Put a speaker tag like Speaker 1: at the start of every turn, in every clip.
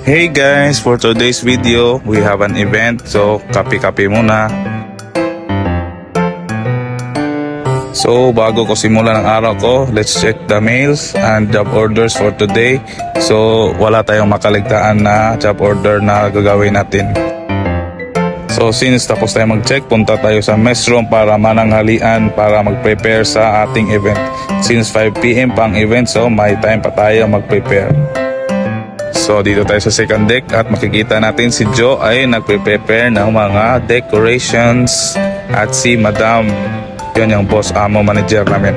Speaker 1: Hey guys, for today's video, we have an event. So, kape-kape muna. So, bago ko simulan ang araw ko, let's check the mails and job orders for today. So, wala tayong makaligtaan na job order na gagawin natin. So, since tapos tayo mag-check, punta tayo sa mess room para mananghalian para mag-prepare sa ating event. Since 5 PM pang event, so may time pa tayo mag-prepare. So dito tayo sa second deck at makikita natin si Joe ay nagpe-prepare ng mga decorations at si Madam, yun yung boss amo manager namin.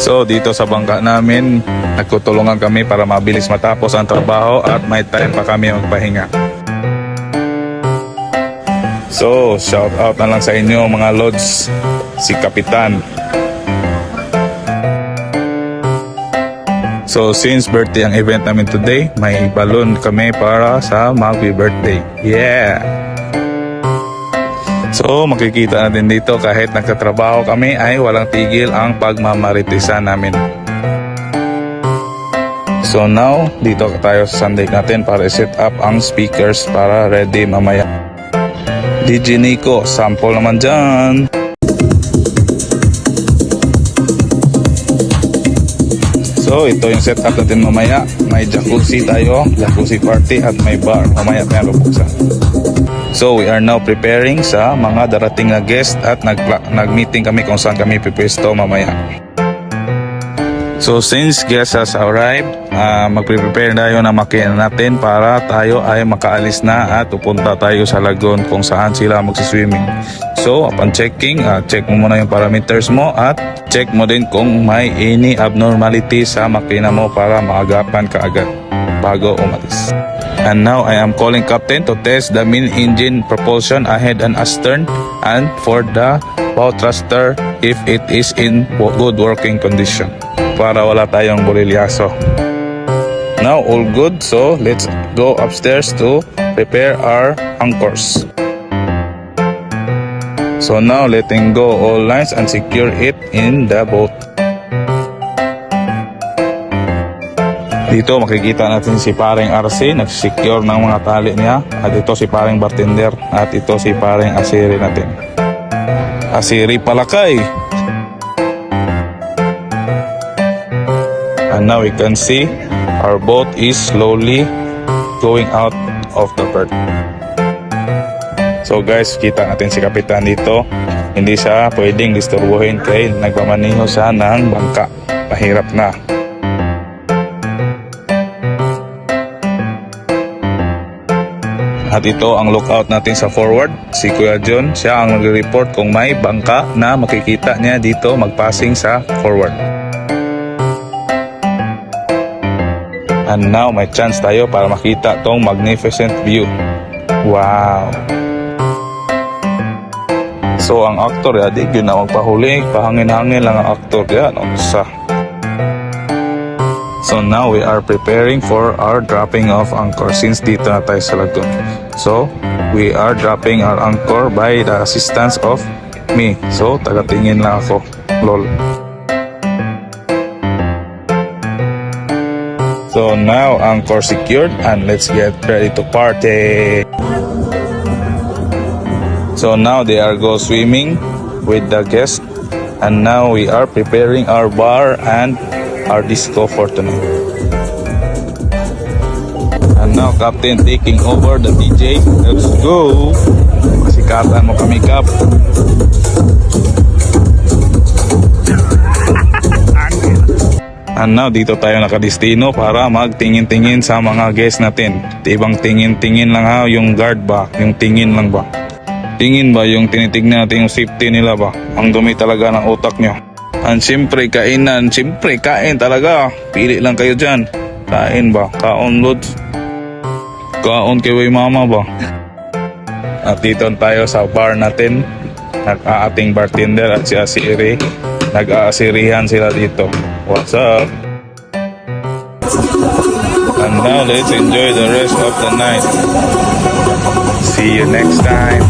Speaker 1: So dito sa bangka namin, nagtutulungan kami para mabilis matapos ang trabaho at may time pa kami magpahinga. So shout out na lang sa inyo mga lods, si Kapitan. So since birthday ang event namin today, may balloon kami para sa mag-birthday. Yeah! So makikita natin dito kahit nagtatrabaho kami ay walang tigil ang pagmamaritisan namin. So now, dito tayo sa Sunday natin para i-set up ang speakers para ready mamaya. DJ Nico, sample naman dyan! So ito yung setup natin mamaya. May jacuzzi tayo, jacuzzi party at may bar. Mamaya pa yan bubuksan. So we are now preparing sa mga darating na guest at nag-meeting kami kung saan kami pipwesto mamaya. So since guests has arrived, magpre-prepare tayo na makina natin para tayo ay makaalis na at pupunta tayo sa lagoon kung saan sila magsiswimming. So upon checking, check mo muna yung parameters mo at check mo din kung may any abnormality sa makina mo para maagapan ka agad bago umalis. And now I am calling captain to test the main engine propulsion ahead and astern and for the bow thruster if it is in good working condition para wala tayong bolilyaso. Now all good, so let's go upstairs to prepare our anchors. So now letting go all lines and secure it in the boat. Dito makikita natin si paring RC nag-secure ng mga tali niya at ito si paring bartender at ito si paring asiri natin. Asiri palakay! And now we can see our boat is slowly going out of the berth. So guys, kita natin si Kapitan dito. Hindi siya pwedeng disturbuhin kay nagmamaniho siya ng bangka. Mahirap na. At ito ang lookout natin sa forward. Si Kuya John, siya ang mag-report kung may bangka na makikita niya dito magpassing sa forward. And now may chance tayo para makita tong magnificent view. Wow! So ang actor di yun na magpahuli, pahangin-hangin lang ang actor yan. So now we are preparing for our dropping of anchor since dito na tayo sa lagoon. So we are dropping our anchor by the assistance of me. So tagatingin lang ako. Lol. So now anchor secured and let's get ready to party. So now they are go swimming with the guests and now we are preparing our bar and our disco for tonight. And now Captain taking over the DJ. Let's go! Masikatan mo kami, Cap. And now dito tayo nakadestino para magtingin-tingin sa mga guests natin. Ibang tingin-tingin lang ha, yung guard ba? Yung tingin lang ba? Tingin ba yung tinitignan natin yung safety nila ba? Ang dumi talaga ng utak nyo. And siyempre kainan, siyempre kain talaga. Pili lang kayo dyan. Kain ba? Kaon lods? Kaon kay mama ba? At dito tayo sa bar natin. Nag-aating bartender at si Asiri. Nag-aasirihan sila dito. What's up? And now let's enjoy the rest of the night. See you next time.